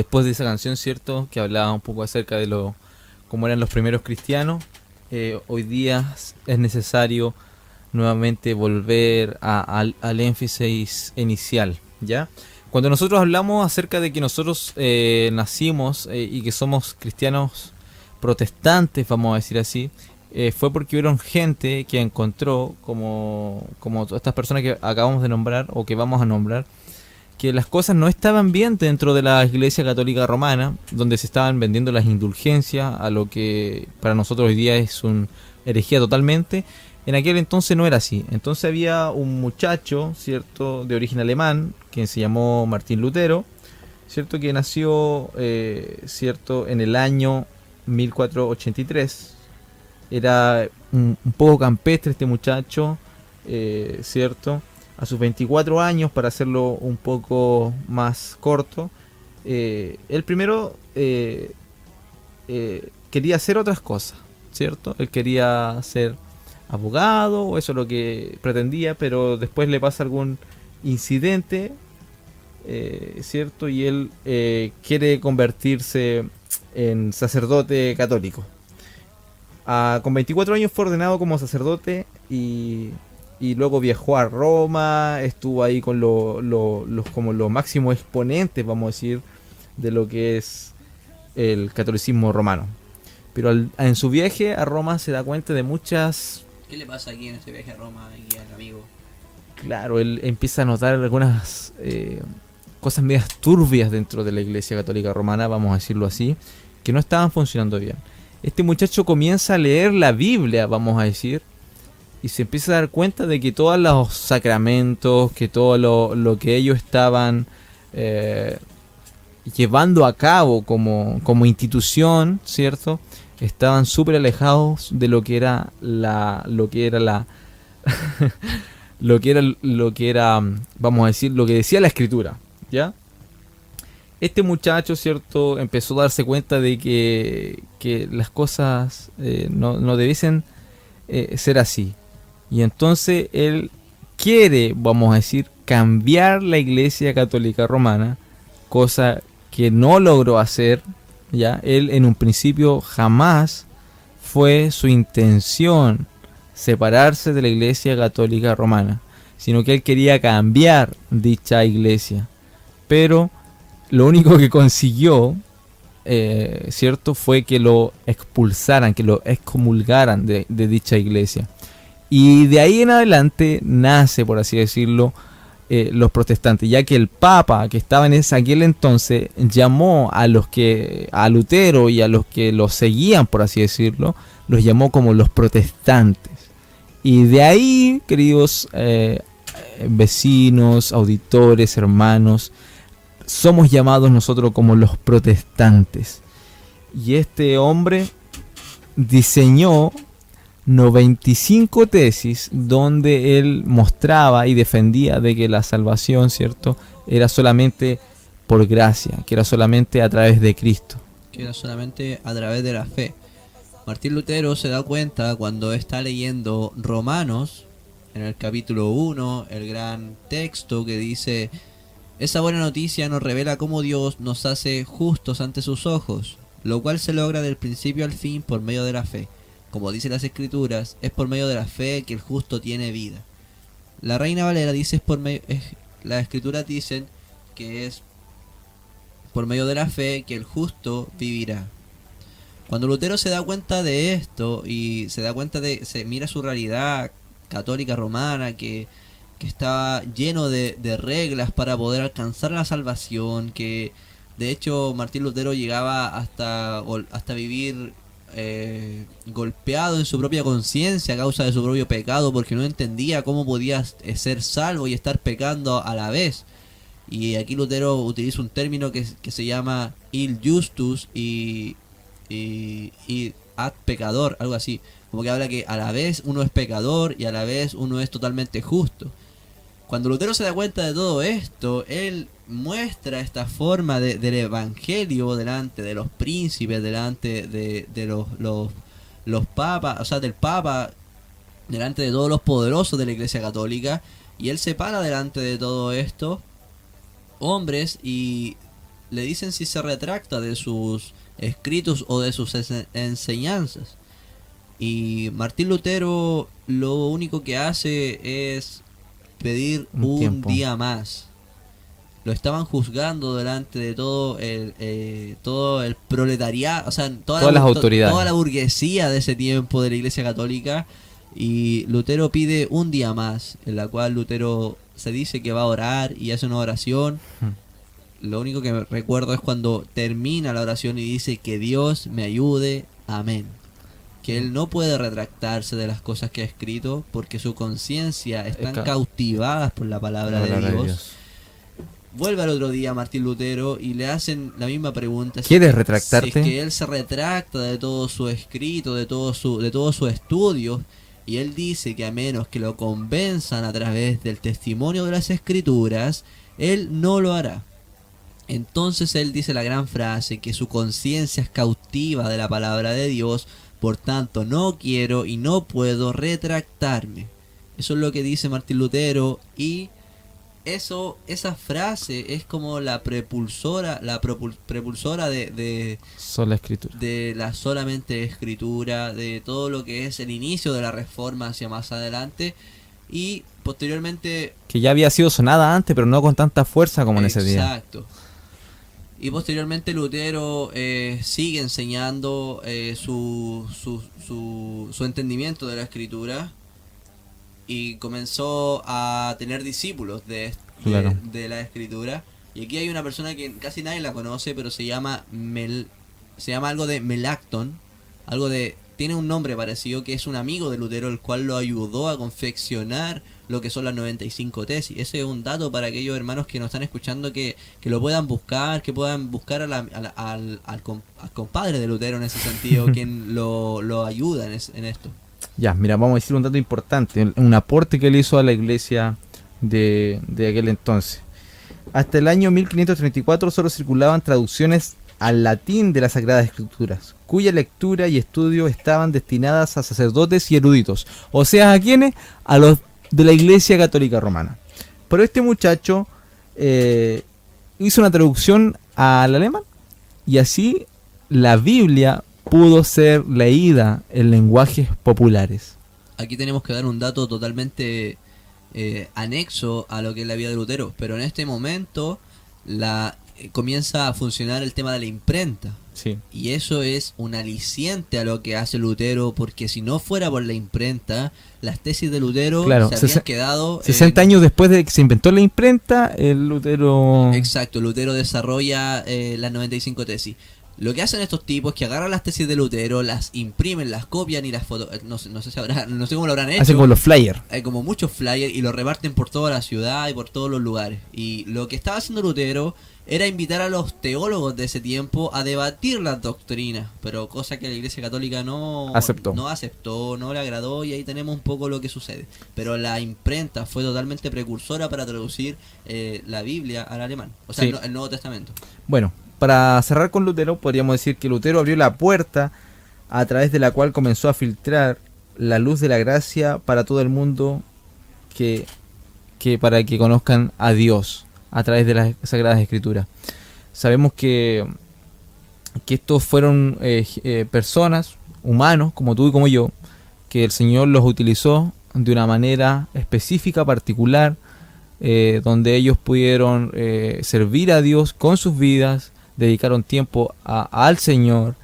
después de esa canción, ¿cierto? Que hablaba un poco acerca de lo cómo eran los primeros cristianos. Hoy día es necesario nuevamente volver al énfasis inicial, ¿ya? Cuando nosotros hablamos acerca de que nosotros nacimos y que somos cristianos protestantes, vamos a decir así, fue porque hubieron gente que encontró, como todas estas personas que acabamos de nombrar o que vamos a nombrar, que las cosas no estaban bien dentro de la Iglesia Católica Romana, donde se estaban vendiendo las indulgencias a lo que para nosotros hoy día es una herejía totalmente. En aquel entonces no era así. Entonces había un muchacho, ¿cierto?, de origen alemán, que se llamó Martín Lutero, ¿cierto?, que nació, ¿cierto?, en el año 1483. Era un poco campestre este muchacho, ¿cierto? A sus 24 años, para hacerlo un poco más corto, él primero quería hacer otras cosas, ¿cierto? Él quería ser abogado, o eso es lo que pretendía, pero después le pasa algún incidente, ¿cierto? Y él quiere convertirse en sacerdote católico. Con 24 años fue ordenado como sacerdote y luego viajó a Roma, estuvo ahí con como los máximos exponentes, vamos a decir, de lo que es el catolicismo romano. Pero en su viaje a Roma se da cuenta de muchas... ¿Qué le pasa aquí en este viaje a Roma y al amigo? Claro, él empieza a notar algunas cosas medias turbias dentro de la Iglesia Católica Romana, vamos a decirlo así, que no estaban funcionando bien. Este muchacho comienza a leer la Biblia, vamos a decir, y se empieza a dar cuenta de que todos los sacramentos, que todo lo que ellos estaban llevando a cabo como institución, ¿cierto?, estaban súper alejados de lo que era lo que era lo que era, vamos a decir, lo que decía la escritura, ¿ya? Este muchacho, ¿cierto?, empezó a darse cuenta de que las cosas no debiesen ser así. Y entonces él quiere, vamos a decir, cambiar la Iglesia Católica Romana, cosa que no logró hacer, ¿ya? Él en un principio jamás fue su intención separarse de la Iglesia Católica Romana, sino que él quería cambiar dicha iglesia. Pero lo único que consiguió, ¿cierto?, fue que lo expulsaran, que lo excomulgaran de dicha iglesia. Y de ahí en adelante nace, por así decirlo, los protestantes, ya que el Papa que estaba en aquel entonces llamó a Lutero y a los que lo seguían, por así decirlo, los llamó como los protestantes. Y de ahí, queridos vecinos, auditores, hermanos, somos llamados nosotros como los protestantes. Y este hombre diseñó 95 tesis donde él mostraba y defendía de que la salvación, ¿cierto?, era solamente por gracia, que era solamente a través de Cristo. Que era solamente a través de la fe. Martín Lutero se da cuenta cuando está leyendo Romanos, en el capítulo 1, el gran texto que dice: esa buena noticia nos revela cómo Dios nos hace justos ante sus ojos, lo cual se logra del principio al fin por medio de la fe. Como dicen las escrituras, es por medio de la fe que el justo tiene vida. La Reina Valera dice las escrituras dicen que es por medio de la fe que el justo vivirá. Cuando Lutero se da cuenta de esto y se mira su realidad católica romana, que estaba lleno de reglas para poder alcanzar la salvación, que de hecho Martín Lutero llegaba hasta vivir golpeado en su propia conciencia a causa de su propio pecado, porque no entendía cómo podía ser salvo y estar pecando a la vez. Y aquí Lutero utiliza un término que se llama il justus y ad pecador, algo así, como que habla que a la vez uno es pecador y a la vez uno es totalmente justo. Cuando Lutero se da cuenta de todo esto, él muestra esta forma del evangelio delante de los príncipes, delante de los papas, o sea, del papa, delante de todos los poderosos de la Iglesia Católica, y él se para delante de todo esto, hombres, y le dicen si se retracta de sus escritos o de sus enseñanzas. Y Martín Lutero lo único que hace es pedir un tiempo. día más. Lo estaban juzgando delante de todo el proletariado, o sea, Todas las autoridades. toda la burguesía de ese tiempo de la Iglesia Católica. Y Lutero pide un día más, en la cual Lutero se dice que va a orar y hace una oración. Lo único que me recuerdo es cuando termina la oración y dice que Dios me ayude, amén. Que él no puede retractarse de las cosas que ha escrito porque su conciencia están cautivadas por la palabra de Dios. Vuelve al otro día Martín Lutero y le hacen la misma pregunta. ¿Quieres retractarte? Si es que él se retracta de todo su escrito, de todo su estudio, y él dice que a menos que lo convenzan a través del testimonio de las escrituras, él no lo hará. Entonces él dice la gran frase que su conciencia es cautiva de la palabra de Dios, por tanto no quiero y no puedo retractarme. Eso es lo que dice Martín Lutero, y esa frase es como la propulsora de Sola escritura. de la solamente escritura, de todo lo que es el inicio de la reforma hacia más adelante, y posteriormente... Que ya había sido sonada antes, pero no con tanta fuerza como en ese día. Exacto. Y posteriormente Lutero sigue enseñando su entendimiento de la escritura, y comenzó a tener discípulos Claro. de la escritura. Y aquí hay una persona que casi nadie la conoce, pero se llama algo de Melanchthon, tiene un nombre parecido, que es un amigo de Lutero, el cual lo ayudó a confeccionar lo que son las 95 tesis. Ese es un dato para aquellos hermanos que nos están escuchando, que lo puedan buscar, que puedan buscar al compadre de Lutero en ese sentido, quien lo ayuda en esto. Ya, mira, vamos a decir un dato importante, un aporte que él hizo a la iglesia de aquel entonces. Hasta el año 1534 solo circulaban traducciones al latín de las Sagradas Escrituras, cuya lectura y estudio estaban destinadas a sacerdotes y eruditos, o sea, ¿a quiénes? A los de la Iglesia Católica Romana. Pero este muchacho hizo una traducción al alemán, y así la Biblia pudo ser leída en lenguajes populares. Aquí tenemos que dar un dato totalmente anexo a lo que es la vida de Lutero, pero en este momento comienza a funcionar el tema de la imprenta. Sí. Y eso es un aliciente a lo que hace Lutero, porque si no fuera por la imprenta, las tesis de Lutero se habían quedado... 60 años después de que se inventó la imprenta, el Lutero... Exacto, Lutero desarrolla las 95 tesis. Lo que hacen estos tipos es que agarran las tesis de Lutero, las imprimen, las copian y las no sé cómo lo habrán hecho. Hacen como los flyers. Hay como muchos flyers y los reparten por toda la ciudad y por todos los lugares. Y lo que estaba haciendo Lutero era invitar a los teólogos de ese tiempo a debatir las doctrinas, pero cosa que la Iglesia Católica no aceptó, no le agradó, y ahí tenemos un poco lo que sucede. Pero la imprenta fue totalmente precursora para traducir la Biblia al alemán, o sea, sí, el Nuevo Testamento. Bueno, para cerrar con Lutero, podríamos decir que Lutero abrió la puerta a través de la cual comenzó a filtrar la luz de la gracia para todo el mundo, que para que conozcan a Dios a través de las Sagradas Escrituras. Sabemos que estos fueron personas, humanos, como tú y como yo, que el Señor los utilizó de una manera específica, particular, donde ellos pudieron servir a Dios con sus vidas, dedicaron tiempo al Señor,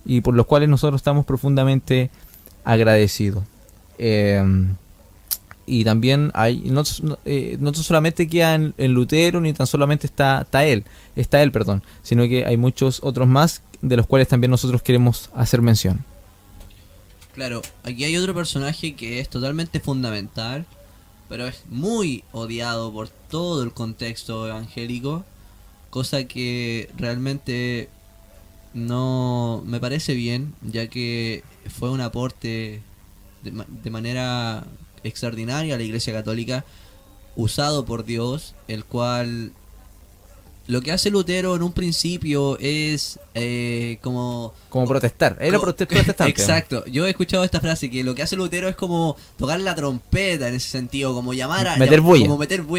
y por los cuales nosotros estamos profundamente agradecidos. Y también hay no solamente queda en Lutero, ni tan solamente está él, sino que hay muchos otros más de los cuales también nosotros queremos hacer mención. Claro, aquí hay otro personaje que es totalmente fundamental, pero es muy odiado por todo el contexto evangélico, cosa que realmente no me parece bien, ya que fue un aporte de manera extraordinaria a la Iglesia Católica, usado por Dios, el cual lo que hace Lutero en un principio es como protestar, era protestante. Exacto, yo he escuchado esta frase, que lo que hace Lutero es como tocar la trompeta en ese sentido, como llamar a meter bulla,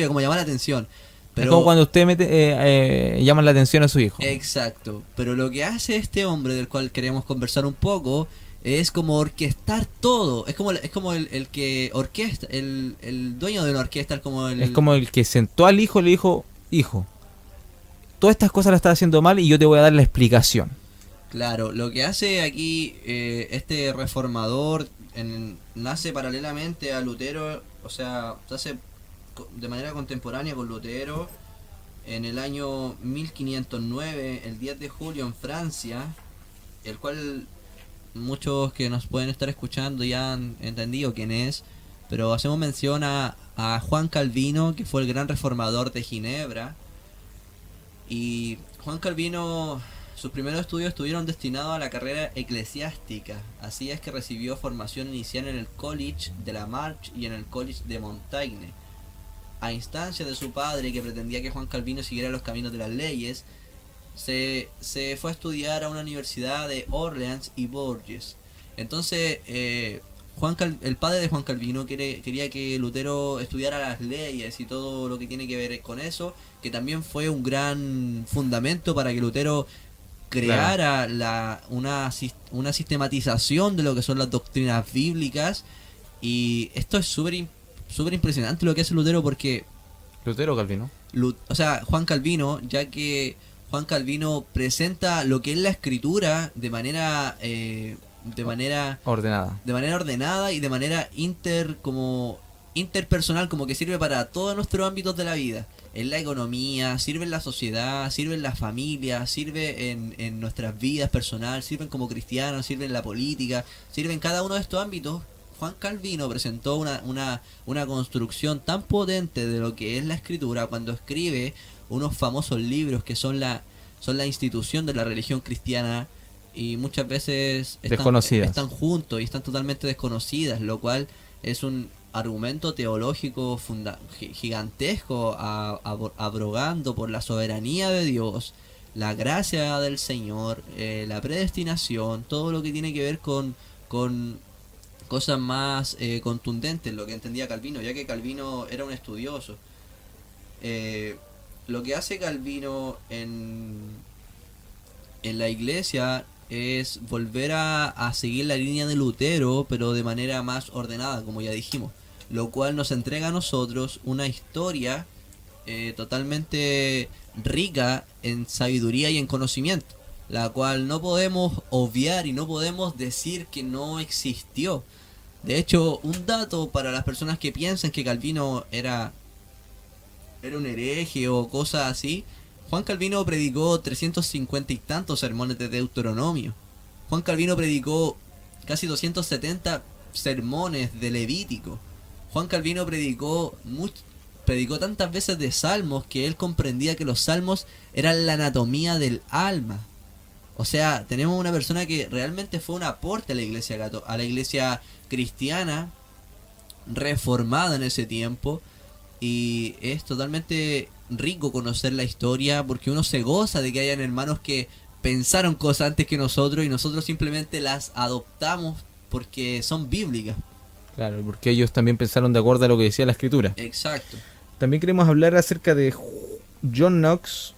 como llamar la atención. Es como cuando usted llama la atención a su hijo. Exacto. Pero lo que hace este hombre, del cual queremos conversar un poco, es como orquestar todo. Es como el que orquesta, el dueño de una orquesta, Es como el que sentó al hijo y le dijo, hijo, todas estas cosas las estás haciendo mal y yo te voy a dar la explicación. Claro, lo que hace aquí este reformador nace paralelamente a Lutero, o sea, se hace de manera contemporánea con Lutero en el año 1509, el 10 de julio en Francia, el cual muchos que nos pueden estar escuchando ya han entendido quién es, pero hacemos mención a Juan Calvino, que fue el gran reformador de Ginebra. Y Juan Calvino, sus primeros estudios estuvieron destinados a la carrera eclesiástica, así es que recibió formación inicial en el College de la Marche y en el College de Montaigne. A instancia de su padre, que pretendía que Juan Calvino siguiera los caminos de las leyes, se fue a estudiar a una universidad de Orleans y Bourges. Entonces, el padre de Juan Calvino quería que Lutero estudiara las leyes y todo lo que tiene que ver con eso, que también fue un gran fundamento para que Lutero creara una sistematización de lo que son las doctrinas bíblicas. Y esto es súper impresionante lo que hace Lutero, porque ¿Lutero o Calvino? O sea, Juan Calvino, ya que Juan Calvino presenta lo que es la escritura de manera ordenada y de manera interpersonal, como que sirve para todos nuestros ámbitos de la vida. En la economía, sirve en la sociedad, sirve en la familia, sirve en nuestras vidas personales, sirve como cristianos, sirve en la política, sirve en cada uno de estos ámbitos. Juan Calvino presentó una construcción tan potente de lo que es la escritura cuando escribe unos famosos libros que son la institución de la religión cristiana, y muchas veces están juntos y están totalmente desconocidas, lo cual es un argumento teológico gigantesco, abrogando por la soberanía de Dios, la gracia del Señor, la predestinación, todo lo que tiene que ver con cosas más contundentes, lo que entendía Calvino, ya que Calvino era un estudioso. Lo que hace Calvino en la iglesia es volver a seguir la línea de Lutero, pero de manera más ordenada, como ya dijimos, lo cual nos entrega a nosotros una historia totalmente rica en sabiduría y en conocimiento, la cual no podemos obviar y no podemos decir que no existió. De hecho, un dato para las personas que piensan que Calvino era un hereje o cosas así: Juan Calvino predicó 350 y tantos sermones de Deuteronomio. Juan Calvino predicó casi 270 sermones de Levítico. Juan Calvino predicó tantas veces de salmos que él comprendía que los salmos eran la anatomía del alma. O sea, tenemos una persona que realmente fue un aporte a la iglesia cristiana reformada en ese tiempo, y es totalmente rico conocer la historia, porque uno se goza de que hayan hermanos que pensaron cosas antes que nosotros y nosotros simplemente las adoptamos porque son bíblicas. Claro, porque ellos también pensaron de acuerdo a lo que decía la escritura. Exacto. También queremos hablar acerca de John Knox.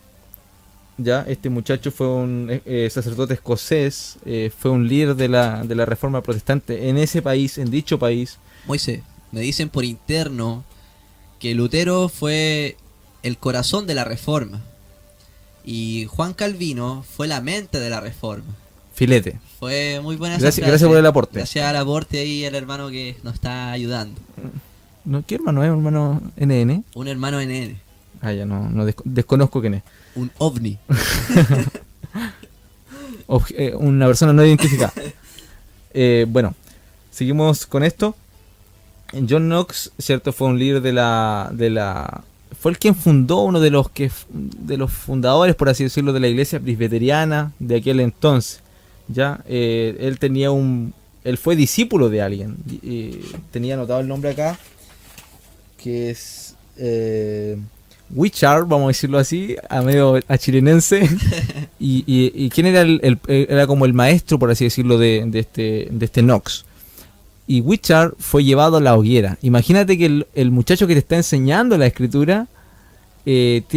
Ya, este muchacho fue un sacerdote escocés, fue un líder de la reforma protestante en ese país, en dicho país. Moisés, me dicen por interno que Lutero fue el corazón de la reforma y Juan Calvino fue la mente de la reforma. Filete. Fue muy buena esa Gracias, frase. gracias por el aporte. Gracias al aporte ahí, al hermano que nos está ayudando. No, ¿qué hermano es? ¿Un hermano NN? Un hermano NN. Ah, ya no desconozco quién es. Un ovni. Una persona no identificada. Bueno, seguimos con esto. John Knox, cierto, fue un líder fue el quien fundó, uno de los fundadores, por así decirlo, de la iglesia presbiteriana de aquel entonces. Ya, él fue discípulo de alguien. Tenía anotado el nombre acá, que es Wishart, vamos a decirlo así, a medio chilenense. y quién era era como el maestro, por así decirlo, de este Knox. Y Wishart fue llevado a la hoguera. Imagínate que el muchacho que te está enseñando la escritura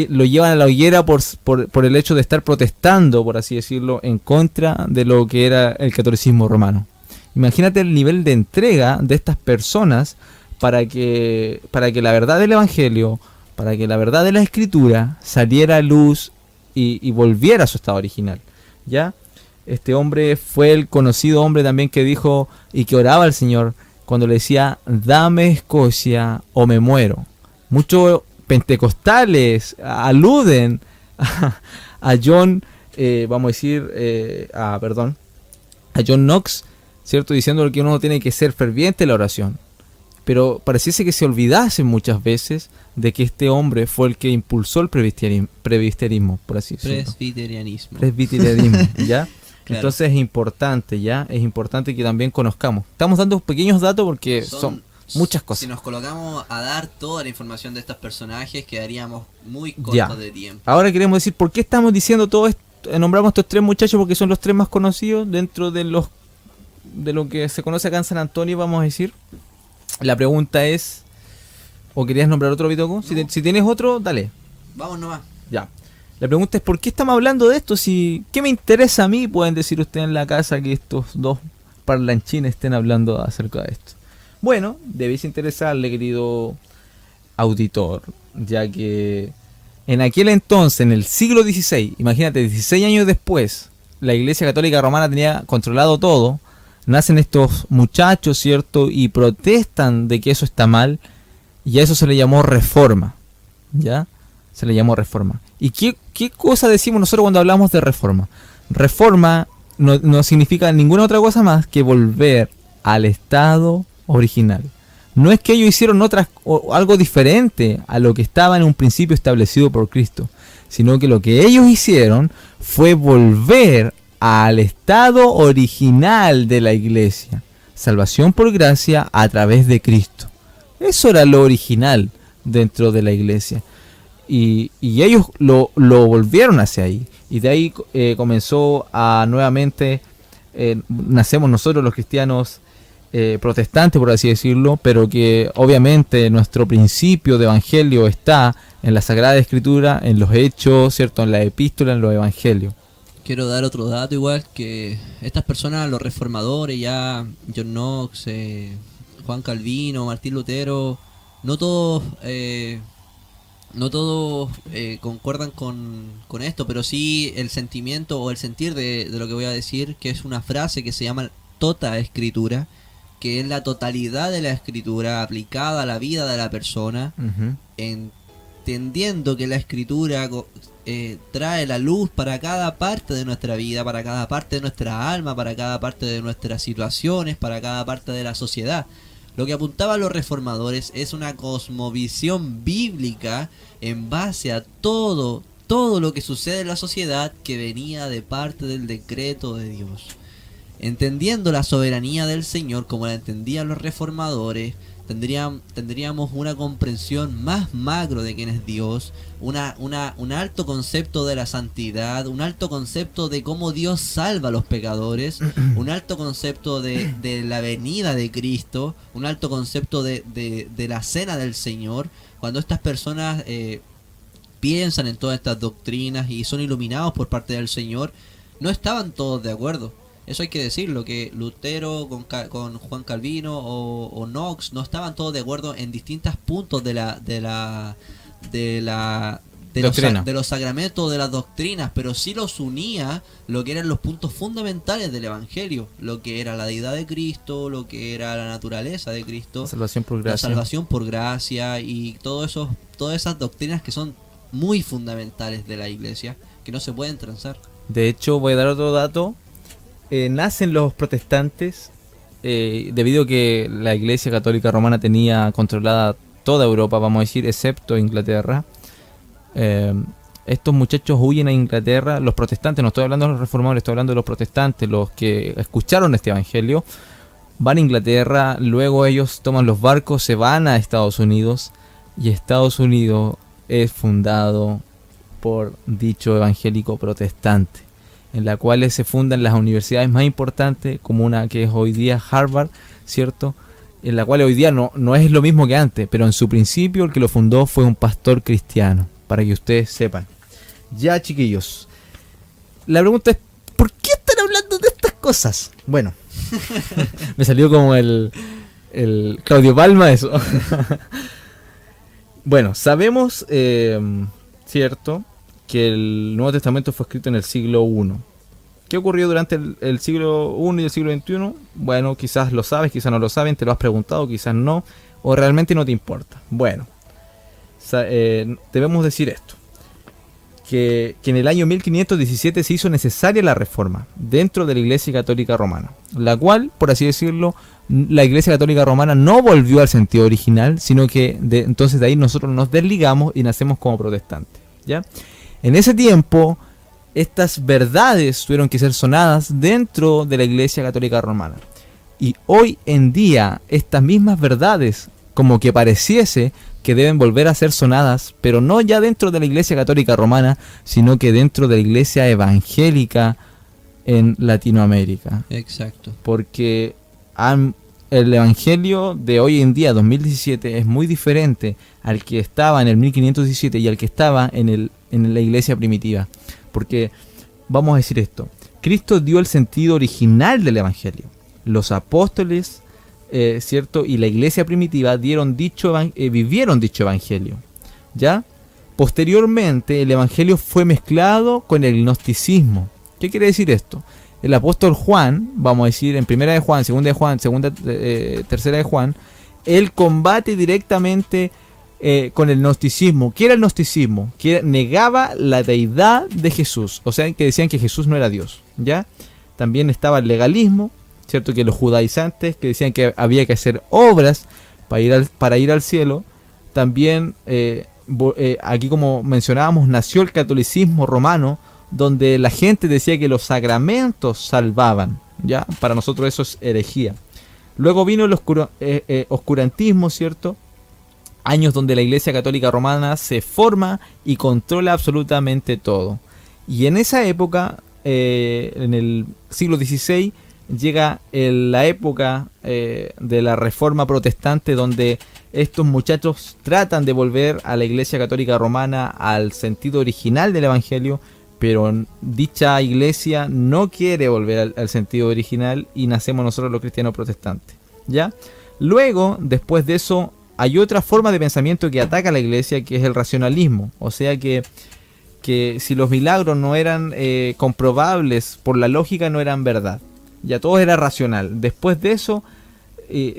lo llevan a la hoguera por el hecho de estar protestando, por así decirlo, en contra de lo que era el catolicismo romano. Imagínate el nivel de entrega de estas personas para que la verdad del Evangelio, para que la verdad de la Escritura saliera a luz y volviera a su estado original, ¿ya? Este hombre fue el conocido hombre también que dijo y que oraba al Señor cuando le decía: dame Escocia o me muero. Muchos pentecostales aluden a John, vamos a decir, a John Knox, ¿cierto? Diciendo que uno tiene que ser ferviente en la oración. Pero pareciese que se olvidase muchas veces de que este hombre fue el que impulsó el presbiterismo, por así decirlo. Presbiterianismo, ¿ya? Claro. Entonces es importante, ¿ya? Es importante que también conozcamos. Estamos dando pequeños datos porque son muchas cosas. Si nos colocamos a dar toda la información de estos personajes, quedaríamos muy cortos de tiempo. Ahora queremos decir por qué estamos diciendo todo esto. Nombramos a estos tres muchachos porque son los tres más conocidos dentro de lo que se conoce acá en San Antonio, vamos a decir. La pregunta es, ¿o querías nombrar otro, Bitoco? No. Si tienes otro, dale. Vamos nomás. Ya. La pregunta es, ¿por qué estamos hablando de esto? ¿Qué me interesa a mí? Pueden decir ustedes en la casa que estos dos parlanchines estén hablando acerca de esto. Bueno, debéis interesarle, querido auditor, ya que en aquel entonces, en el siglo XVI, imagínate, 16 años después, la Iglesia Católica Romana tenía controlado todo. Nacen estos muchachos, ¿cierto? Y protestan de que eso está mal. Y a eso se le llamó reforma, ¿ya? Se le llamó reforma. ¿Y qué cosa decimos nosotros cuando hablamos de reforma? Reforma no significa ninguna otra cosa más que volver al estado original. No es que ellos hicieron algo diferente a lo que estaba en un principio establecido por Cristo, sino que lo que ellos hicieron fue volver al estado original de la iglesia. Salvación por gracia a través de Cristo. Eso era lo original dentro de la iglesia. Y ellos lo volvieron hacia ahí. Y de ahí comenzó a nuevamente, nacemos nosotros los cristianos protestantes, por así decirlo, pero que obviamente nuestro principio de evangelio está en la Sagrada Escritura, en los hechos, ¿cierto? En la epístola, en los evangelios. Quiero dar otro dato igual, que estas personas, los reformadores, ya John Knox, Juan Calvino, Martín Lutero, no todos concuerdan con esto, pero sí el sentimiento o el sentir de lo que voy a decir, que es una frase que se llama tota escritura, que es la totalidad de la escritura aplicada a la vida de la persona, entendiendo que la escritura trae la luz para cada parte de nuestra vida, para cada parte de nuestra alma, para cada parte de nuestras situaciones, para cada parte de la sociedad. Lo que apuntaban los reformadores es una cosmovisión bíblica en base a todo lo que sucede en la sociedad, que venía de parte del decreto de Dios. Entendiendo la soberanía del Señor como la entendían los reformadores, tendríamos una comprensión más macro de quién es Dios, un alto concepto de la santidad, un alto concepto de cómo Dios salva a los pecadores, un alto concepto de la venida de Cristo, un alto concepto de la cena del Señor. Cuando estas personas piensan en todas estas doctrinas y son iluminados por parte del Señor, no estaban todos de acuerdo. Eso hay que decirlo, que Lutero con Juan Calvino o Knox no estaban todos de acuerdo en distintos puntos de los sacramentos, de las doctrinas, pero sí los unía lo que eran los puntos fundamentales del Evangelio, lo que era la deidad de Cristo, lo que era la naturaleza de Cristo, salvación por gracia. La salvación por gracia y todas esas doctrinas que son muy fundamentales de la iglesia, que no se pueden transar. De hecho, voy a dar otro dato. Nacen los protestantes debido a que la Iglesia Católica Romana tenía controlada toda Europa, vamos a decir, excepto Inglaterra. Estos muchachos huyen a Inglaterra, los protestantes, no estoy hablando de los reformadores, estoy hablando de los protestantes, los que escucharon este evangelio, van a Inglaterra, luego ellos toman los barcos, se van a Estados Unidos, y Estados Unidos es fundado por dicho evangélico protestante, en la cual se fundan las universidades más importantes, como una que es hoy día Harvard, ¿cierto? En la cual hoy día no es lo mismo que antes, pero en su principio el que lo fundó fue un pastor cristiano, para que ustedes sepan. Ya, chiquillos, la pregunta es, ¿por qué están hablando de estas cosas? Bueno, me salió como el Claudio Palma eso. Bueno, sabemos, cierto, que el Nuevo Testamento fue escrito en el siglo I. ¿Qué ocurrió durante el siglo I y el siglo XXI? Bueno, quizás lo sabes, quizás no lo saben, te lo has preguntado, quizás no, o realmente no te importa. Bueno, debemos decir esto, que en el año 1517 se hizo necesaria la reforma dentro de la Iglesia Católica Romana, la cual, por así decirlo, la Iglesia Católica Romana no volvió al sentido original, sino que entonces de ahí nosotros nos desligamos y nacemos como protestantes, ¿ya? En ese tiempo, estas verdades tuvieron que ser sonadas dentro de la Iglesia Católica Romana. Y hoy en día, estas mismas verdades, como que pareciese que deben volver a ser sonadas, pero no ya dentro de la Iglesia Católica Romana, sino que dentro de la Iglesia Evangélica en Latinoamérica. Exacto. Porque el Evangelio de hoy en día, 2017, es muy diferente al que estaba en el 1517 y al que estaba en la Iglesia primitiva. Porque, vamos a decir esto, Cristo dio el sentido original del Evangelio. Los apóstoles, ¿cierto? Y la iglesia primitiva vivieron dicho Evangelio, ¿ya? Posteriormente, el Evangelio fue mezclado con el gnosticismo. ¿Qué quiere decir esto? El apóstol Juan, vamos a decir, en primera de Juan, tercera de Juan, él combate directamente con el gnosticismo. ¿Qué era el gnosticismo? Que negaba la deidad de Jesús, o sea, que decían que Jesús no era Dios, ¿ya? También estaba el legalismo, ¿cierto? Que los judaizantes que decían que había que hacer obras para ir al cielo. También, aquí como mencionábamos, nació el catolicismo romano, donde la gente decía que los sacramentos salvaban, ¿ya? Para nosotros eso es herejía. Luego vino el oscurantismo, ¿cierto? Años donde la Iglesia Católica Romana se forma y controla absolutamente todo. Y en esa época, en el siglo XVI, llega la época de la Reforma Protestante, donde estos muchachos tratan de volver a la Iglesia Católica Romana al sentido original del Evangelio, pero dicha iglesia no quiere volver al sentido original y nacemos nosotros los cristianos protestantes, ¿ya? Luego, después de eso, hay otra forma de pensamiento que ataca a la iglesia, que es el racionalismo. O sea que si los milagros no eran comprobables por la lógica, no eran verdad. Ya todo era racional. Después de eso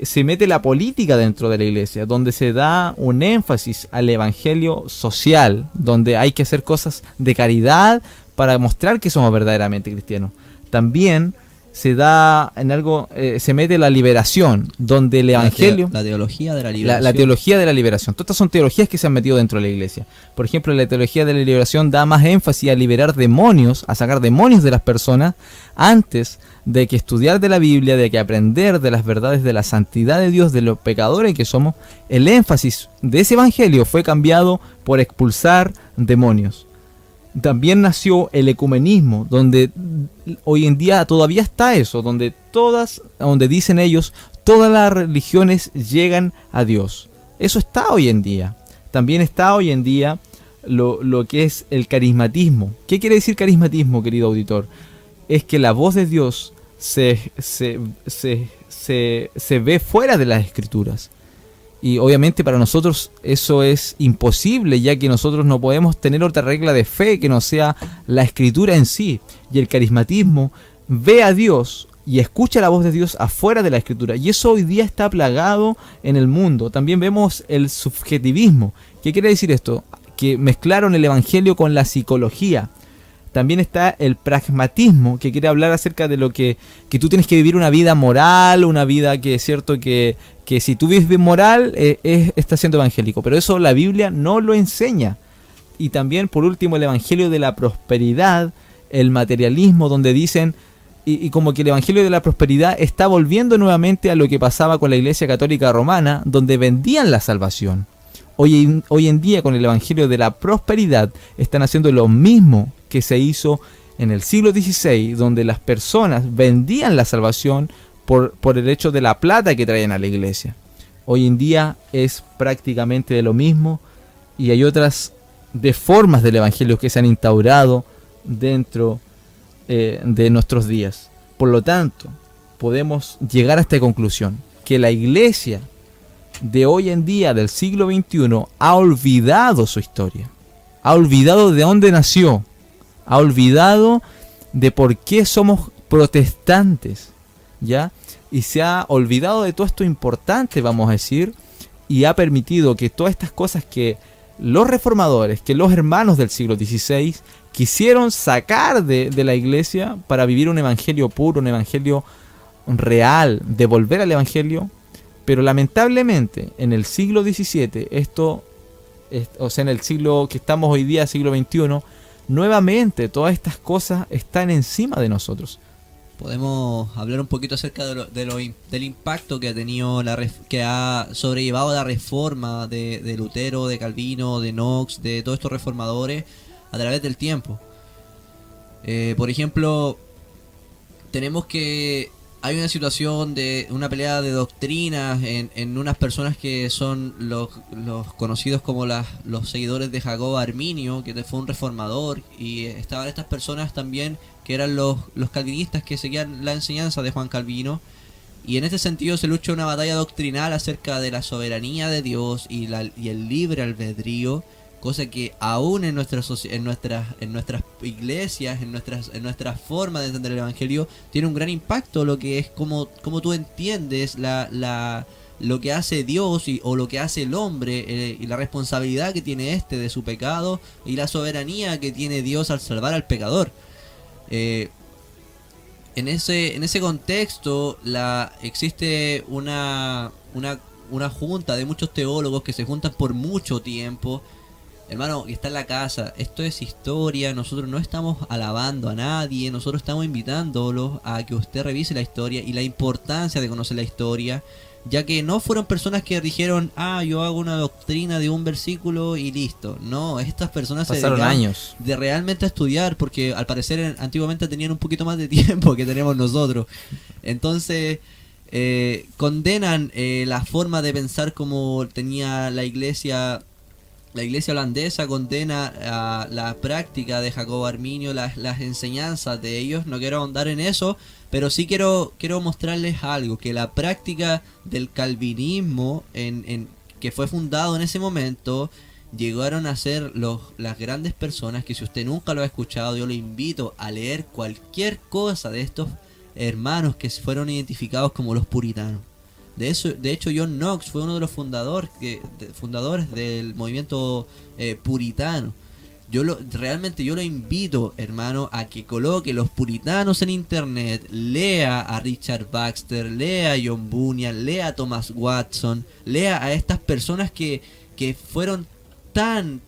se mete la política dentro de la iglesia, donde se da un énfasis al evangelio social, donde hay que hacer cosas de caridad para mostrar que somos verdaderamente cristianos. También se da en algo, se mete la liberación, donde el evangelio, la teología de la liberación. La teología de la liberación. Todas estas son teologías que se han metido dentro de la iglesia. Por ejemplo, la teología de la liberación da más énfasis a liberar demonios, a sacar demonios de las personas, antes de que estudiar de la Biblia, de que aprender de las verdades de la santidad de Dios, de los pecadores que somos. El énfasis de ese evangelio fue cambiado por expulsar demonios. También nació el ecumenismo, donde hoy en día todavía está eso, donde dicen ellos, todas las religiones llegan a Dios. Eso está hoy en día. También está hoy en día lo que es el carismatismo. ¿Qué quiere decir carismatismo, querido auditor? Es que la voz de Dios se ve fuera de las escrituras. Y obviamente para nosotros eso es imposible, ya que nosotros no podemos tener otra regla de fe que no sea la escritura en sí. Y el carismatismo ve a Dios y escucha la voz de Dios afuera de la escritura. Y eso hoy día está plagado en el mundo. También vemos el subjetivismo. ¿Qué quiere decir esto? Que mezclaron el evangelio con la psicología. También está el pragmatismo, que quiere hablar acerca de lo que tú tienes que vivir una vida moral, una vida que es cierto que si tú vives bien moral, estás siendo evangélico. Pero eso la Biblia no lo enseña. Y también, por último, el evangelio de la prosperidad, el materialismo, donde dicen, y como que el evangelio de la prosperidad está volviendo nuevamente a lo que pasaba con la Iglesia Católica Romana, donde vendían la salvación. Hoy en día, con el evangelio de la prosperidad, están haciendo lo mismo que se hizo en el siglo XVI, donde las personas vendían la salvación por el hecho de la plata que traían a la iglesia. Hoy en día es prácticamente de lo mismo, y hay otras de formas del Evangelio que se han instaurado dentro de nuestros días. Por lo tanto, podemos llegar a esta conclusión, que la iglesia de hoy en día, del siglo XXI, ha olvidado su historia, ha olvidado de dónde nació, ha olvidado de por qué somos protestantes, ¿ya? Y se ha olvidado de todo esto importante, vamos a decir, y ha permitido que todas estas cosas que los reformadores, que los hermanos del siglo XVI quisieron sacar de la iglesia para vivir un evangelio puro, un evangelio real, de volver al evangelio. Pero lamentablemente en el siglo XVII, o sea, en el siglo que estamos hoy día, siglo XXI, nuevamente todas estas cosas están encima de nosotros. Podemos hablar un poquito acerca del impacto que ha tenido que ha sobrellevado la reforma de Lutero, de Calvino, de Knox, de todos estos reformadores a través del tiempo. Por ejemplo, tenemos que hay una situación de una pelea de doctrinas en unas personas que son los conocidos como los seguidores de Jacobo Arminio, que fue un reformador, y estaban estas personas también que eran los calvinistas que seguían la enseñanza de Juan Calvino. Y en este sentido se lucha una batalla doctrinal acerca de la soberanía de Dios y el libre albedrío, cosa que aún en nuestras iglesias, en nuestra forma de entender el evangelio, tiene un gran impacto lo que es como tú entiendes lo que hace Dios o lo que hace el hombre, y la responsabilidad que tiene de su pecado, y la soberanía que tiene Dios al salvar al pecador. En ese contexto existe una junta de muchos teólogos que se juntan por mucho tiempo. Hermano, que está en la casa, esto es historia, nosotros no estamos alabando a nadie, nosotros estamos invitándolos a que usted revise la historia y la importancia de conocer la historia, ya que no fueron personas que dijeron, yo hago una doctrina de un versículo y listo. No, estas personas pasaron se dedicaron años de realmente a estudiar, porque al parecer antiguamente tenían un poquito más de tiempo que tenemos nosotros. Entonces condenan la forma de pensar como tenía la iglesia holandesa, condena a la práctica de Jacobo Arminio, las enseñanzas de ellos. No quiero ahondar en eso, pero sí quiero mostrarles algo, que la práctica del calvinismo que fue fundado en ese momento, llegaron a ser las grandes personas que, si usted nunca lo ha escuchado, yo lo invito a leer cualquier cosa de estos hermanos que fueron identificados como los puritanos. De hecho, John Knox fue uno de los fundadores del movimiento puritano. Realmente yo lo invito, hermano, a que coloque los puritanos en internet, lea a Richard Baxter, lea a John Bunyan, lea a Thomas Watson, lea a estas personas que fueron tan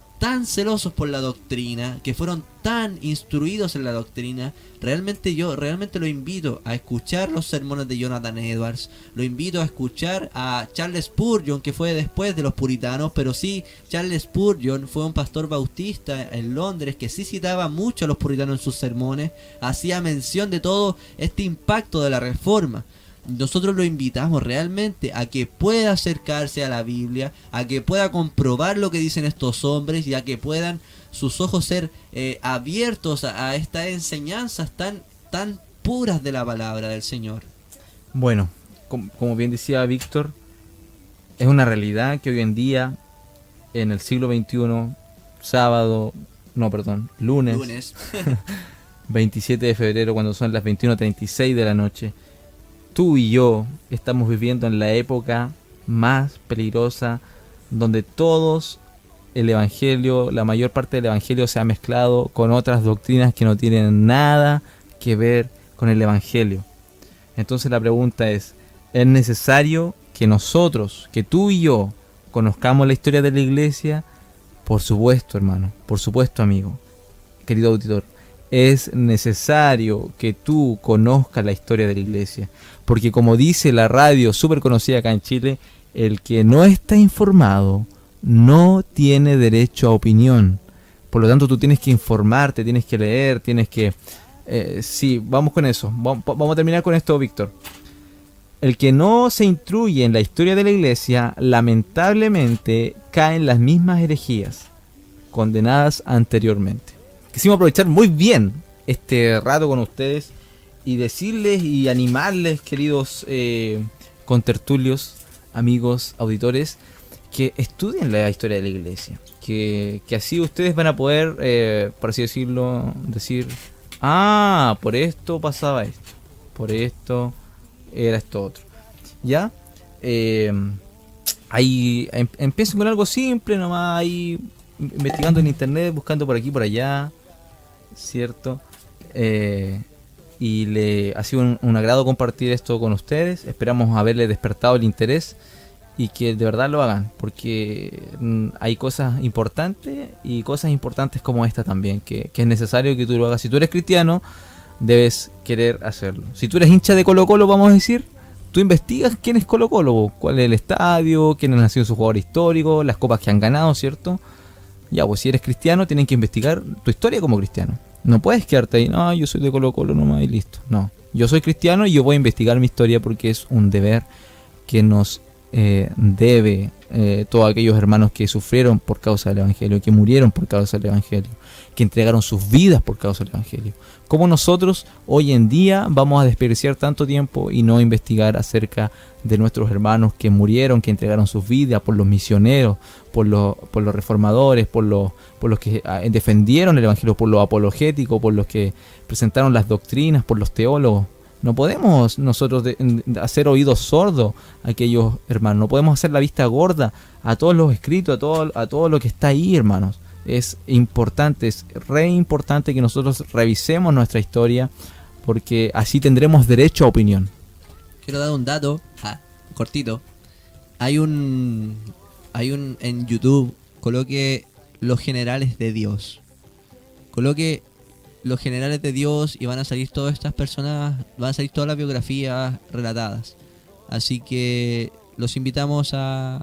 celosos por la doctrina, que fueron tan instruidos en la doctrina. Realmente lo invito a escuchar los sermones de Jonathan Edwards, lo invito a escuchar a Charles Spurgeon, que fue después de los puritanos, pero sí, Charles Spurgeon fue un pastor bautista en Londres que sí citaba mucho a los puritanos en sus sermones, hacía mención de todo este impacto de la reforma. Nosotros lo invitamos realmente a que pueda acercarse a la Biblia, a que pueda comprobar lo que dicen estos hombres, y a que puedan sus ojos ser abiertos a estas enseñanzas tan puras de la palabra del Señor. Bueno, como bien decía Víctor, es una realidad que hoy en día, en el siglo XXI, lunes 27 de febrero, cuando son las 21:36 de la noche, tú y yo estamos viviendo en la época más peligrosa, donde el evangelio, la mayor parte del evangelio se ha mezclado con otras doctrinas que no tienen nada que ver con el evangelio. Entonces la pregunta es necesario que nosotros, que tú y yo, conozcamos la historia de la iglesia? Por supuesto, hermano, por supuesto, amigo, querido auditor. Es necesario que tú conozcas la historia de la iglesia, porque como dice la radio súper conocida acá en Chile, el que no está informado no tiene derecho a opinión. Por lo tanto, tú tienes que informarte, tienes que leer, tienes que... sí, vamos con eso. Vamos a terminar con esto, Víctor. El que no se instruye en la historia de la iglesia, lamentablemente, cae en las mismas herejías. condenadas anteriormente. Quisimos aprovechar muy bien este rato con ustedes y decirles y animarles, queridos contertulios, amigos, auditores, que estudien la historia de la iglesia. Que así ustedes van a poder, por así decirlo, decir, por esto pasaba esto, por esto era esto otro. ¿Ya? Ahí empiecen con algo simple nomás, ahí investigando en internet, buscando por aquí por allá, ¿cierto? Y ha sido un agrado compartir esto con ustedes. Esperamos haberles despertado el interés y que de verdad lo hagan, porque hay cosas importantes y cosas importantes como esta también, que es necesario que tú lo hagas. Si tú eres cristiano, debes querer hacerlo. Si tú eres hincha de Colo-Colo, vamos a decir, tú investigas quién es Colo-Colo, cuál es el estadio, quién han sido sus jugadores históricos, las copas que han ganado, ¿cierto? Ya, pues si eres cristiano, tienen que investigar tu historia como cristiano. No puedes quedarte ahí, no, yo soy de Colo-Colo nomás y listo. No, yo soy cristiano y yo voy a investigar mi historia porque es un deber que nos debe todos aquellos hermanos que sufrieron por causa del Evangelio, que murieron por causa del Evangelio, que entregaron sus vidas por causa del Evangelio. ¿Cómo nosotros hoy en día vamos a desperdiciar tanto tiempo y no investigar acerca de nuestros hermanos que murieron, que entregaron sus vidas por los misioneros, por los reformadores, por los que defendieron el Evangelio, por los apologéticos, por los que presentaron las doctrinas, por los teólogos? No podemos nosotros hacer oídos sordos a aquellos hermanos, no podemos hacer la vista gorda a todos los escritos, a todo lo que está ahí, hermanos. Es importante, es re importante que nosotros revisemos nuestra historia, porque así tendremos derecho a opinión. Quiero dar un dato, cortito. Hay un en YouTube, coloque los generales de Dios. Coloque los generales de Dios y van a salir todas estas personas, van a salir todas las biografías relatadas. Así que los invitamos a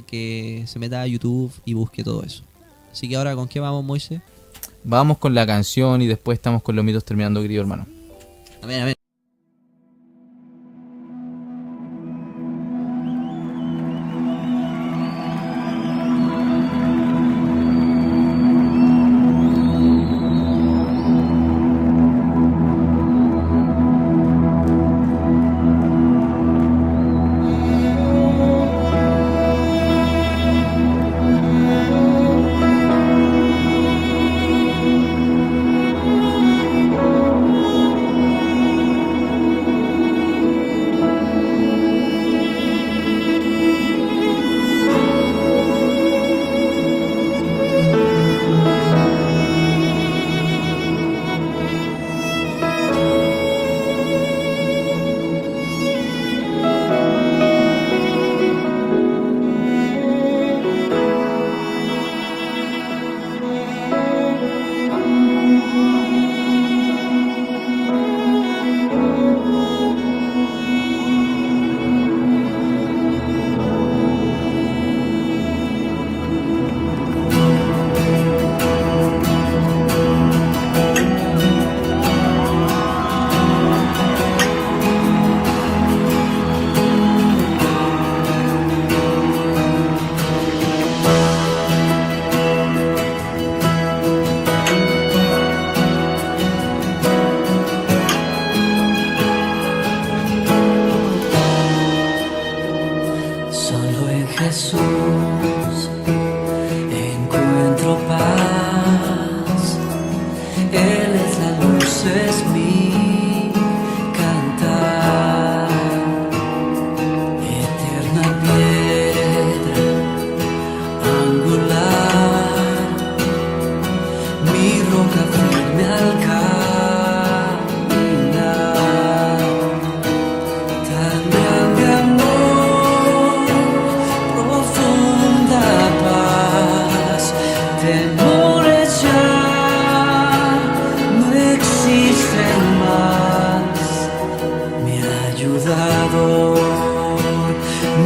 que se meta a YouTube y busque todo eso. Así que ahora, ¿con qué vamos, Moisés? Vamos con la canción y después estamos con los mitos terminando, querido hermano. Amén, amén.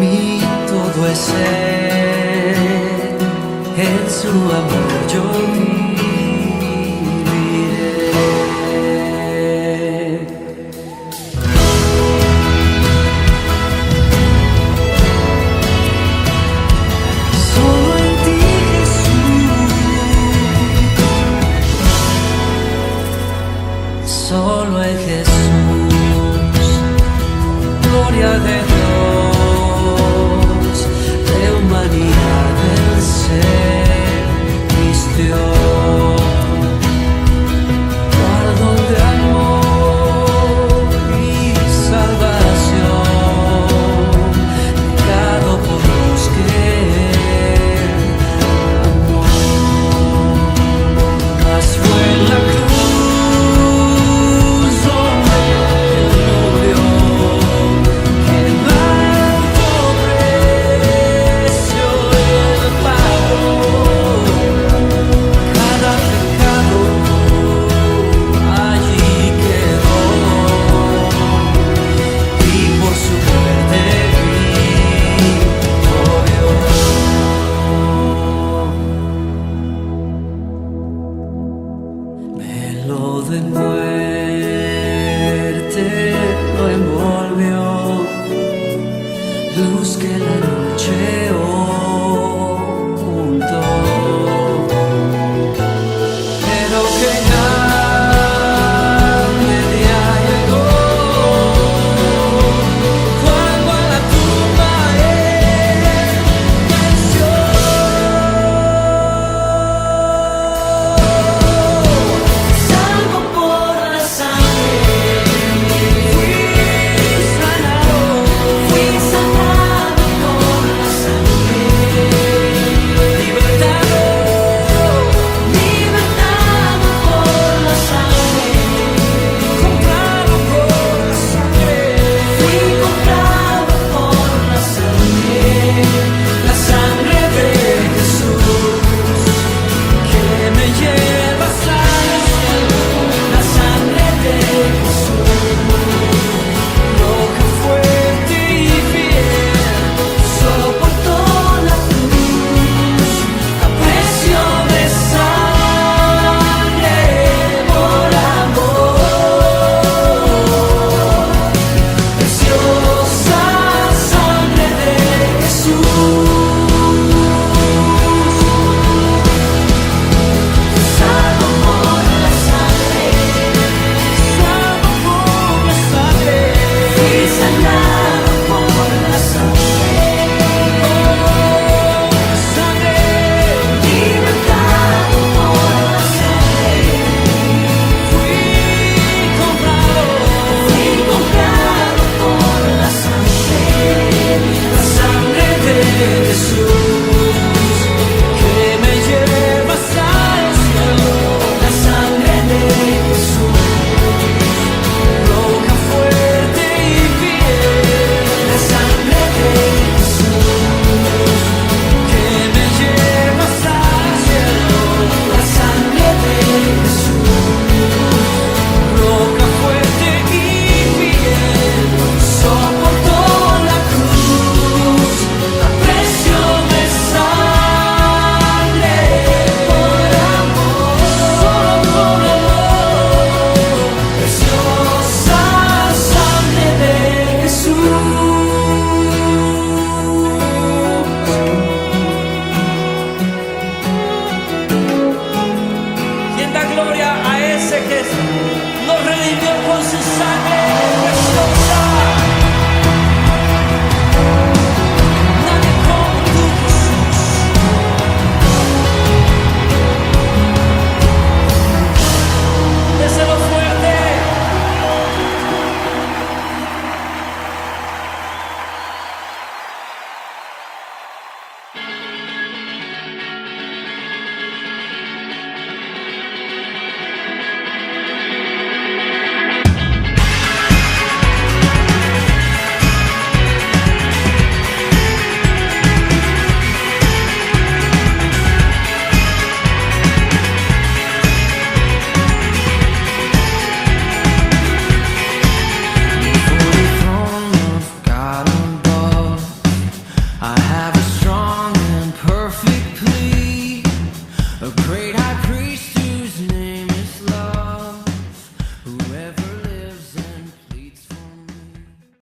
Mi todo es Él, en su amor yo